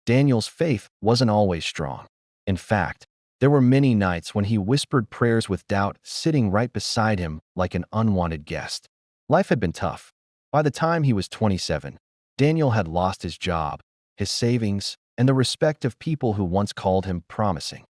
Daniel's faith wasn't always strong. In fact, there were many nights when he whispered prayers with doubt sitting right beside him like an unwanted guest. Life had been tough. By the time he was 27, Daniel had lost his job, his savings, and the respect of people who once called him promising.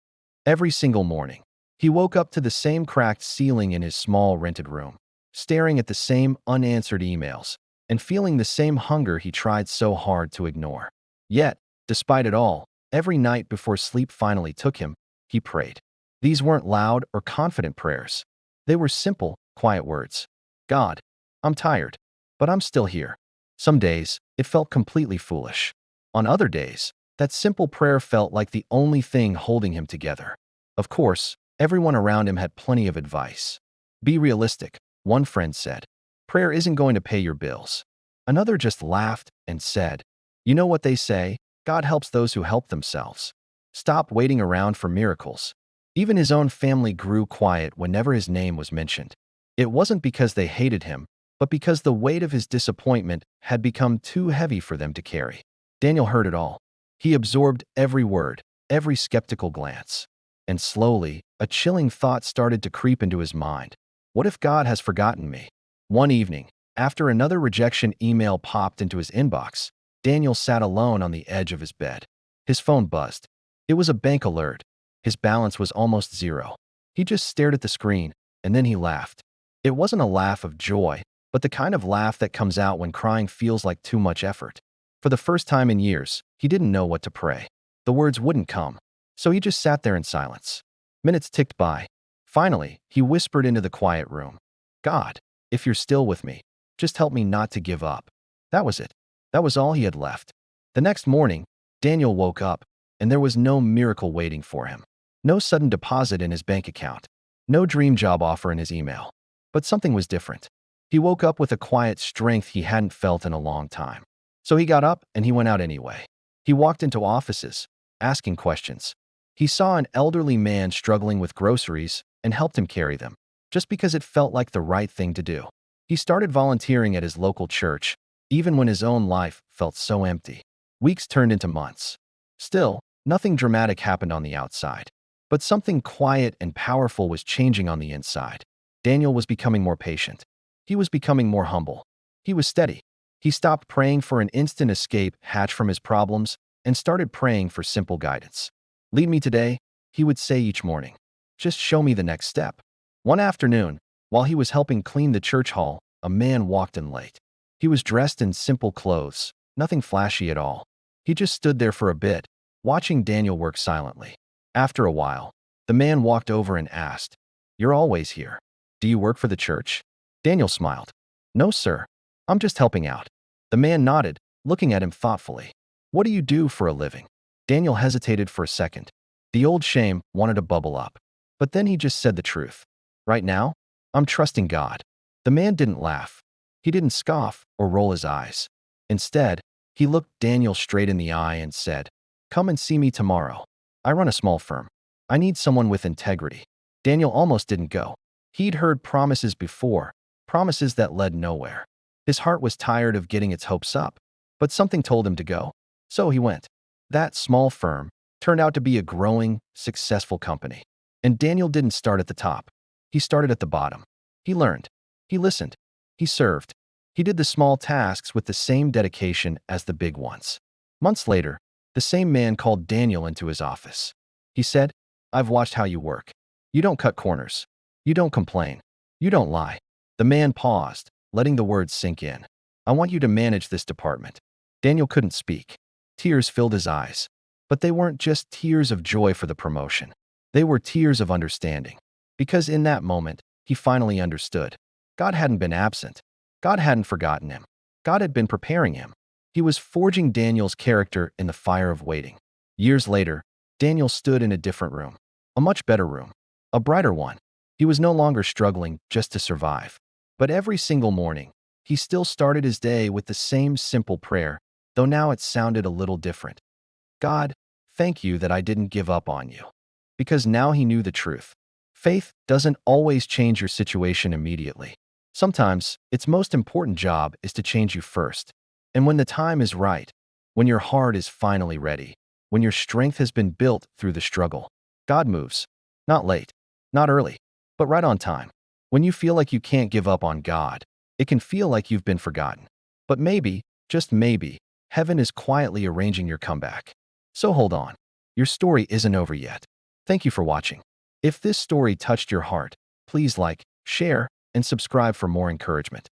Every single morning, he woke up to the same cracked ceiling in his small rented room, staring at the same unanswered emails, and feeling the same hunger he tried so hard to ignore. Yet, despite it all, every night before sleep finally took him, he prayed. These weren't loud or confident prayers. They were simple, quiet words. God, I'm tired, but I'm still here. Some days, it felt completely foolish. On other days, that simple prayer felt like the only thing holding him together. Of course, everyone around him had plenty of advice. Be realistic, one friend said. Prayer isn't going to pay your bills. Another just laughed and said, you know what they say, God helps those who help themselves. Stop waiting around for miracles. Even his own family grew quiet whenever his name was mentioned. It wasn't because they hated him, but because the weight of his disappointment had become too heavy for them to carry. Daniel heard it all. He absorbed every word, every skeptical glance. And slowly, a chilling thought started to creep into his mind. What if God has forgotten me? One evening, after another rejection email popped into his inbox, Daniel sat alone on the edge of his bed. His phone buzzed. It was a bank alert. His balance was almost zero. He just stared at the screen, and then he laughed. It wasn't a laugh of joy, but the kind of laugh that comes out when crying feels like too much effort. For the first time in years, he didn't know what to pray. The words wouldn't come, so he just sat there in silence. Minutes ticked by. Finally, he whispered into the quiet room, God, if you're still with me, just help me not to give up. That was it. That was all he had left. The next morning, Daniel woke up, and there was no miracle waiting for him. No sudden deposit in his bank account. No dream job offer in his email. But something was different. He woke up with a quiet strength he hadn't felt in a long time. So he got up and he went out anyway. He walked into offices, asking questions. He saw an elderly man struggling with groceries and helped him carry them, just because it felt like the right thing to do. He started volunteering at his local church, even when his own life felt so empty. Weeks turned into months. Still, nothing dramatic happened on the outside. But something quiet and powerful was changing on the inside. Daniel was becoming more patient. He was becoming more humble. He was steady. He stopped praying for an instant escape hatch from his problems and started praying for simple guidance. Lead me today, he would say each morning. Just show me the next step. One afternoon, while he was helping clean the church hall, a man walked in late. He was dressed in simple clothes, nothing flashy at all. He just stood there for a bit, watching Daniel work silently. After a while, the man walked over and asked, You're always here. Do you work for the church? Daniel smiled. No, sir. I'm just helping out. The man nodded, looking at him thoughtfully. What do you do for a living? Daniel hesitated for a second. The old shame wanted to bubble up. But then he just said the truth. Right now, I'm trusting God. The man didn't laugh. He didn't scoff or roll his eyes. Instead, he looked Daniel straight in the eye and said, Come and see me tomorrow. I run a small firm. I need someone with integrity. Daniel almost didn't go. He'd heard promises before, promises that led nowhere. His heart was tired of getting its hopes up, but something told him to go. So he went. That small firm turned out to be a growing, successful company. And Daniel didn't start at the top. He started at the bottom. He learned. He listened. He served. He did the small tasks with the same dedication as the big ones. Months later, the same man called Daniel into his office. He said, I've watched how you work. You don't cut corners. You don't complain. You don't lie. The man paused, letting the words sink in. I want you to manage this department. Daniel couldn't speak. Tears filled his eyes. But they weren't just tears of joy for the promotion. They were tears of understanding. Because in that moment, he finally understood. God hadn't been absent. God hadn't forgotten him. God had been preparing him. He was forging Daniel's character in the fire of waiting. Years later, Daniel stood in a different room. A much better room. A brighter one. He was no longer struggling just to survive. But every single morning, he still started his day with the same simple prayer, though now it sounded a little different. God, thank you that I didn't give up on you. Because now he knew the truth. Faith doesn't always change your situation immediately. Sometimes, its most important job is to change you first. And when the time is right, when your heart is finally ready, when your strength has been built through the struggle. God moves. Not late, not early, but right on time. When you feel like you can't give up on God, it can feel like you've been forgotten. But maybe, just maybe, heaven is quietly arranging your comeback. So hold on. Your story isn't over yet. Thank you for watching. If this story touched your heart, please like, share, and subscribe for more encouragement.